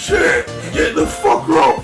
Shit! Get the fuck up!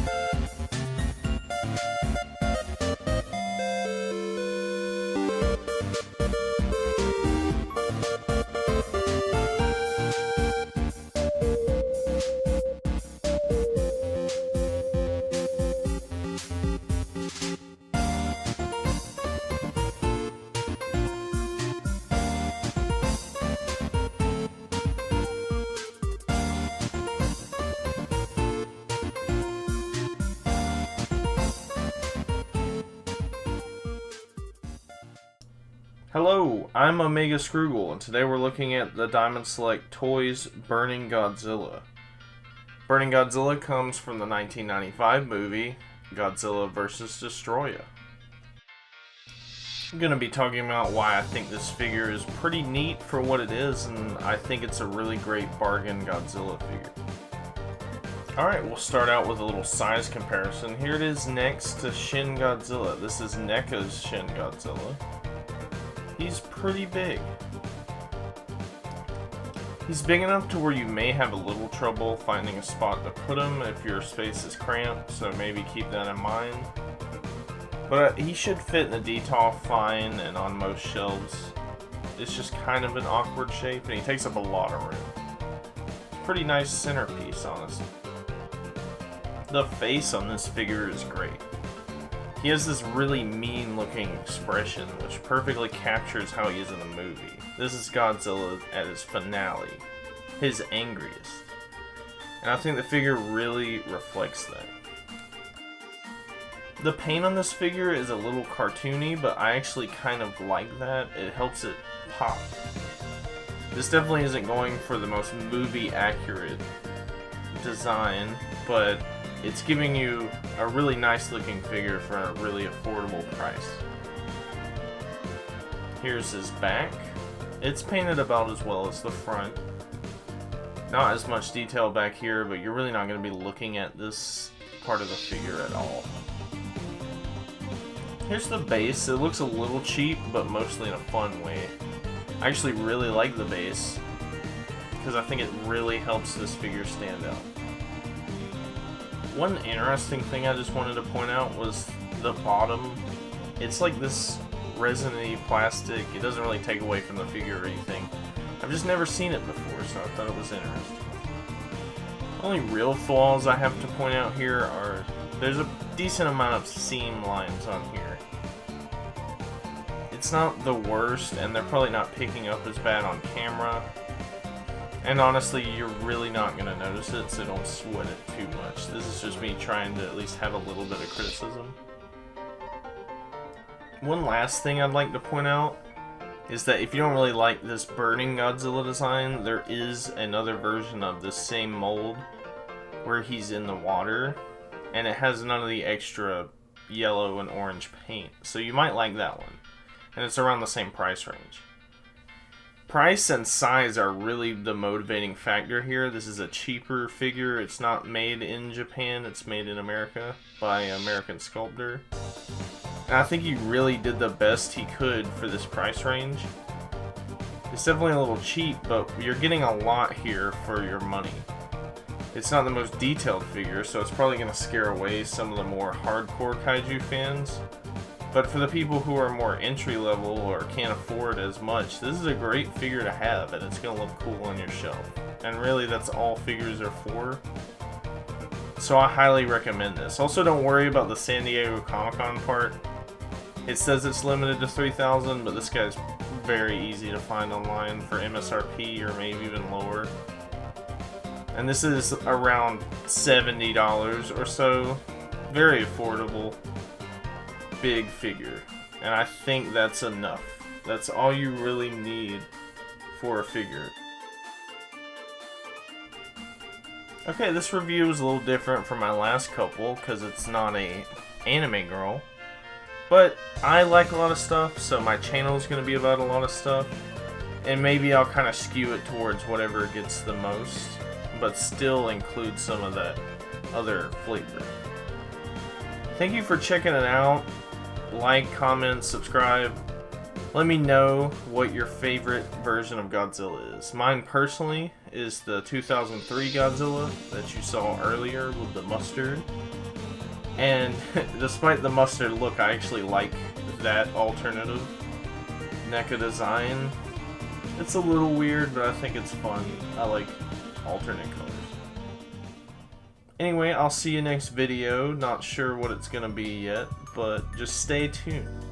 Hello, I'm Omega Scroogle, and today we're looking at the Diamond Select Toys Burning Godzilla. Burning Godzilla comes from the 1995 movie Godzilla vs. Destroya. I'm going to be talking about why I think this figure is pretty neat for what it is, and I think it's a really great bargain Godzilla figure. Alright, we'll start out with a little size comparison. Here it is next to Shin Godzilla. This is NECA's Shin Godzilla. He's pretty big. He's big enough to where you may have a little trouble finding a spot to put him if your space is cramped, so maybe keep that in mind. But he should fit in the DTOF fine and on most shelves. It's just kind of an awkward shape, and he takes up a lot of room. Pretty nice centerpiece, honestly. The face on this figure is great. He has this really mean looking expression which perfectly captures how he is in the movie. This is Godzilla at his finale, his angriest. And I think the figure really reflects that. The paint on this figure is a little cartoony, but I actually kind of like that. It helps it pop. This definitely isn't going for the most movie accurate design, but it's giving you a really nice looking figure for a really affordable price. Here's his back. It's painted about as well as the front. Not as much detail back here, but you're really not going to be looking at this part of the figure at all. Here's the base. It looks a little cheap, but mostly in a fun way. I actually really like the base because I think it really helps this figure stand out. One interesting thing I just wanted to point out was the bottom. It's like this resiny plastic. It doesn't really take away from the figure or anything. I've just never seen it before, so I thought it was interesting. The only real flaws I have to point out here are there's a decent amount of seam lines on here. It's not the worst, and they're probably not picking up as bad on camera. And honestly, you're really not going to notice it, so don't sweat it too much. This is just me trying to at least have a little bit of criticism. One last thing I'd like to point out is that if you don't really like this Burning Godzilla design, there is another version of this same mold where he's in the water, and it has none of the extra yellow and orange paint. So you might like that one. And it's around the same price range. Price and size are really the motivating factor here. This is a cheaper figure. It's not made in Japan. It's made in America by an American sculptor. And I think he really did the best he could for this price range. It's definitely a little cheap, but you're getting a lot here for your money. It's not the most detailed figure, so it's probably going to scare away some of the more hardcore kaiju fans. But for the people who are more entry level or can't afford as much, this is a great figure to have, and it's going to look cool on your shelf. And really, that's all figures are for. So I highly recommend this. Also, don't worry about the San Diego Comic-Con part. It says it's limited to 3,000, but this guy's very easy to find online for MSRP or maybe even lower. And this is around $70 or so. Very affordable. Big figure, and I think that's enough. That's all you really need for a figure. Okay, this review is a little different from my last couple because it's not a anime girl, but I like a lot of stuff, so my channel is going to be about a lot of stuff, and maybe I'll kind of skew it towards whatever gets the most, but still include some of that other flavor. Thank you for checking it out. Like, comment, subscribe. Let me know what your favorite version of Godzilla is. Mine personally is the 2003 Godzilla that you saw earlier with the mustard. And despite the mustard look, I actually like that alternative NECA design. It's a little weird, but I think it's fun. I like alternate colors. Anyway, I'll see you next video. Not sure what it's gonna be yet, but just stay tuned.